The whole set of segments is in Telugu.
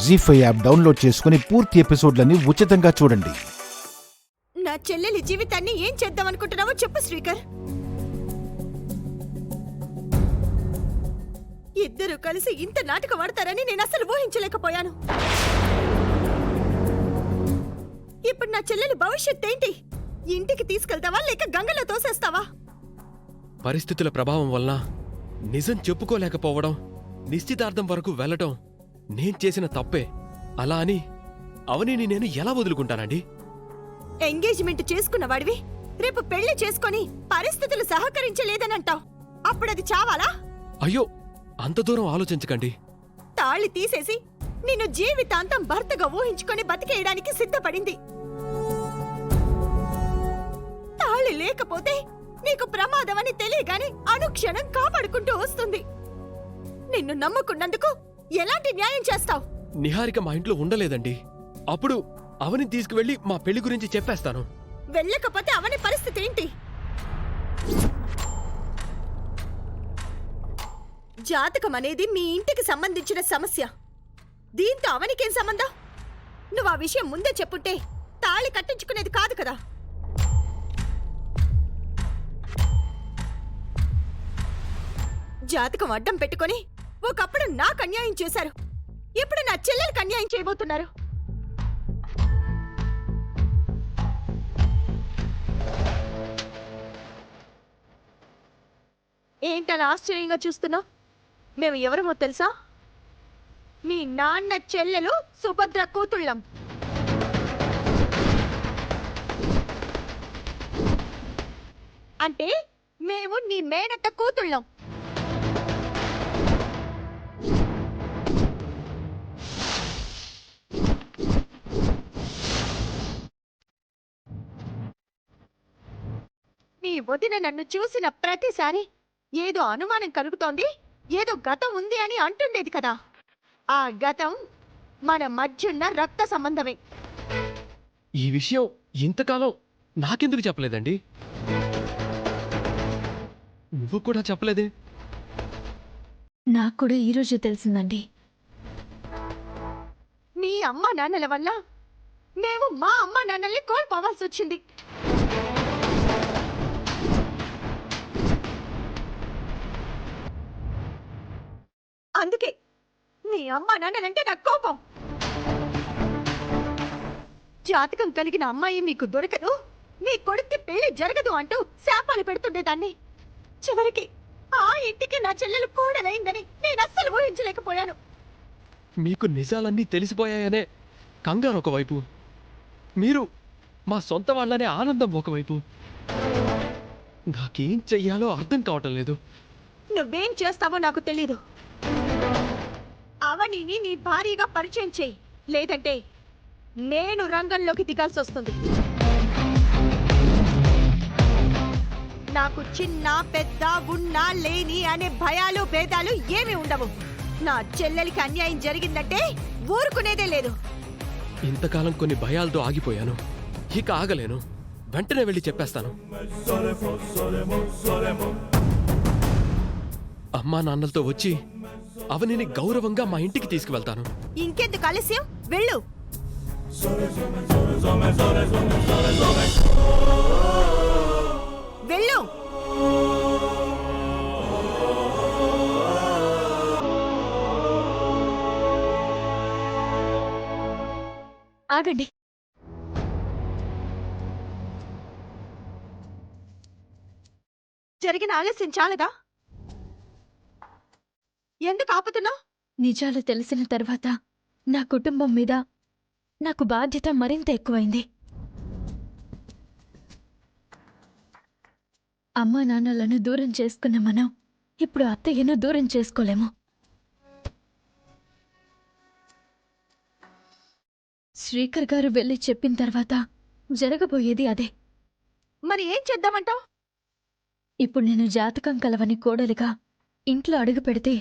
జీ5 యాప్ డౌన్లోడ్ చేసుకుని పూర్తి ఎపిసోడ్లని ఉచితంగా చూడండి. నా చెల్లెలి జీవితాన్ని ఏం చేద్దామనుకుంటున్నావో చెప్పు శ్రీకర్. ఇద్దరు కలిసి ఇంత నాటకం ఆడతారని నేను అసలు ఊహించలేకపోయాను. ఇప్పుడు నా చెల్లెలి భవిష్యత్ ఏంటి? ఇంటికి తీసుకెళ్తావా లేక గంగలో తోసేస్తావా? పరిస్థితుల ప్రభావం వల్ల నిజం చెప్పుకోలేకపోవడం, నిశ్చితార్థం వరకు వెళ్లటం నేను చేసిన తప్పే. అలా అని అవనిని నేను ఎలా వదులుకుంటానండి? ఎంగేజ్మెంట్ చేసుకున్న వాడివి రేపు పెళ్లి చేసుకొని పరిస్థితులు సహకరించలేదనంటావు. అప్పుడది చావాలా? అయ్యో, అంత దూరం ఆలోచించకండి. తాళి తీసేసి నిన్ను జీవితాంతం భర్తగా ఊహించుకొని బతికేయడానికి సిద్ధపడింది. తాళి లేకపోతే నీకు ప్రమాదమని తెలియగానే అనుక్షణం కాపాడుకుంటూ వస్తుంది. నిన్ను నమ్ముకున్నందుకు ఎలాంటి న్యాయం చేస్తావు? నిహారిక మా ఇంట్లో ఉండలేదండి. అప్పుడు అవని తీసుకువెళ్లి మా పెళ్లి గురించి చెప్పేస్తాను. వెళ్ళకపోతే అవని పరిస్థితి ఏంటి? జాతకం అనేది మీ ఇంటికి సంబంధించిన సమస్య. దీంతో అవనికేం సంబంధం? నువ్వు ఆ విషయం ముందే చెప్పుంటే తాళి కట్టించుకునేది కాదు కదా. జాతకం అడ్డం పెట్టుకొని ఒకప్పుడు నాకు అన్యాయం చేశారు. ఇప్పుడు నా చెల్లెలకు అన్యాయం చేయబోతున్నారు. ఏంటలా ఆశ్చర్యంగా చూస్తున్నావు? మేము ఎవరమో తెలుసా? మీ నాన్న చెల్లెలు సుభద్ర కూతుళ్ళం. అంటే మేము నీ మేనత్త కూతుళ్ళం. నీ వదిన నన్ను చూసిన ప్రతిసారి ఏదో అనుమానం కలుగుతోంది, ఏదో గతం ఉంది అని అంటుండేది కదా. ఆ గతం మన మధ్యున్న రక్త సంబంధమే. ఈ విషయం ఇంతకాలం నాకెందుకు చెప్పలేదండి? నువ్వు కూడా చెప్పలేదే? నాకు కూడా ఈరోజు తెలిసిందండి. నీ అమ్మా నాన్నల వల్ల మేము మా అమ్మా నాన్నల్ని కోల్పోవాల్సి వచ్చింది. అందుకే నీ అమ్మా నాన్నలంటే నాకు కోపం. జాతకం కలిగిన అమ్మాయి మీకు దొరకదు, నీ కొడుక్కి పెళ్లి జరగదు అంటూ శాపాలు పెడుతుండేదాన్ని. చివరికి ఆ ఇంటికి నా చెల్లెలు కూడలైందని నేను అస్సలు ఊహించలేకపోయాను. మీకు నిజాలన్నీ తెలిసిపోయాయనే కంగారు ఒకవైపు, మీరు మా సొంత వాళ్ళనే ఆనందం ఒకవైపు. నాకేం చెయ్యాలో అర్థం కావటం లేదు. నువ్వేం చేస్తావో నాకు తెలీదు. అవనిని నీ భారీగా పరిచయం చేయి, లేదంటే నేను రంగంలోకి దిగాల్సి వస్తుంది. నాకు చిన్న పెద్ద ఉన్నా లేని అనే భయాలు భేదాలు ఏమీ ఉండవు. నా చెల్లెలికి అన్యాయం జరిగిందంటే ఊరుకునేదే లేదు. ఇంతకాలం కొన్ని భయాలతో ఆగిపోయాను, ఇక ఆగలేను. వెంటనే వెళ్ళి చెప్పేస్తాను. అమ్మా నాన్నలతో వచ్చి అవనిని గౌరవంగా మా ఇంటికి తీసుకువెళ్తాను. ఇంకెందుకు ఆలస్యం? వెళ్ళు. వెళ్ళు. ఆగండి. జరిగిన ఆలస్యం చాలదా? ఎందుకు ఆపుతున్నావు? నిజాలు తెలిసిన తర్వాత నా కుటుంబం మీద నాకు బాధ్యత మరింత ఎక్కువైంది. అమ్మా నాన్నలను దూరం చేసుకున్న మనం ఇప్పుడు అత్తయ్యను దూరం చేసుకోలేము. శ్రీకర్ గారు వెళ్ళి చెప్పిన తర్వాత జరగబోయేది అదే. మరి ఏం చేద్దామంటావు? ఇప్పుడు నేను జాతకం కలవని కోడలిగా ఇంట్లో అడుగు పెడితే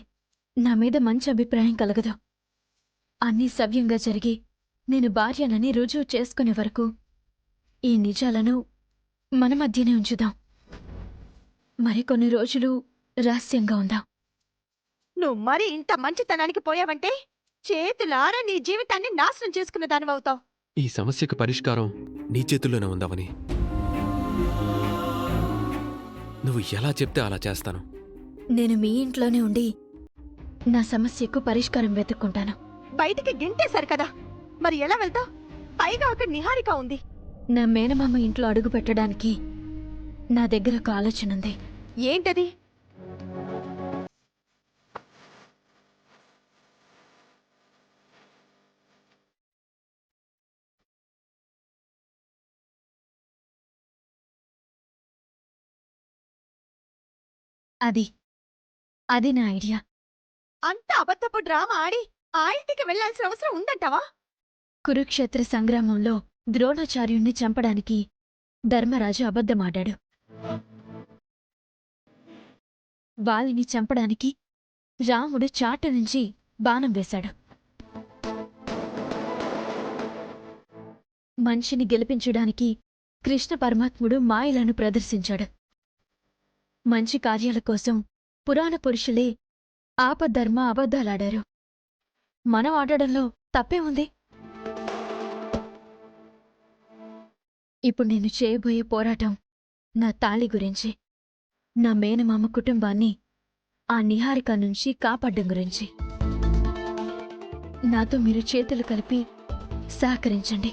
నా మీద మంచి అభిప్రాయం కలగదు. అన్నీ సవ్యంగా జరిగి నేను భార్యనని రుజువు చేసుకునే వరకు ఈ నిజాలను మన మధ్యనే ఉంచుదాం. మరికొన్ని రోజులు రహస్యంగా ఉందాం. నువ్వు మరి ఇంత మంచితనానికి పోయావంటే చేతులారా నీ జీవితాన్ని నాశనం చేసుకున్న దానివవుతావు. ఈ సమస్యకు పరిష్కారం నీ చేతుల్లోనే ఉందవని. నువ్వు ఎలా చెప్తే అలా చేస్తాను. నేను మీ ఇంట్లోనే ఉండి నా సమస్యకు పరిష్కారం వెతుక్కుంటాను. బయటికి గింటేశారు కదా, మరి ఎలా వెళ్తావు? పైగా అక్కడ నిహారిక ఉంది. నా మేనమామ ఇంట్లో అడుగు పెట్టడానికి నా దగ్గర ఒక ఆలోచన ఉంది. ఏంటది? అది నా ఐడియా. అంత అబద్ధపు డ్రామా ఆడి ఆ ఇంటికి వెళ్లాల్సిన అవసరం ఉందంటావా? కురుక్షేత్ర సంగ్రామంలో ద్రోణాచార్యుణ్ణి చంపడానికి ధర్మరాజు అబద్ధమాడాడు. వాలిని చంపడానికి రాముడు చాట నుంచి బాణం వేశాడు. మనిషిని గెలిపించడానికి కృష్ణ పరమాత్ముడు మాయలను ప్రదర్శించాడు. మంచి కార్యాల కోసం పురాణ పురుషులే ఆపద్ధర్మ అబద్ధాలాడారు. మనం ఆడడంలో తప్పే ఉంది. ఇప్పుడు నేను చేయబోయే పోరాటం నా తాళి గురించి, నా మేనమామ కుటుంబాన్ని ఆ నిహారిక నుంచి కాపాడ్డం గురించి. నాతో మీరు చేతులు కలిపి సహకరించండి.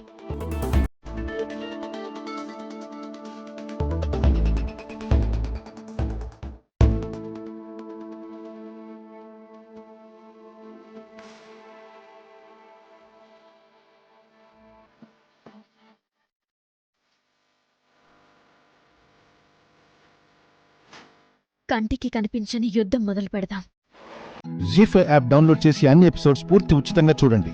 కంటికి కనిపించని యుద్ధం మొదలు పెడదాం. జీ5 యాప్ డౌన్లోడ్ చేసి అన్ని ఎపిసోడ్స్ పూర్తి ఉచితంగా చూడండి.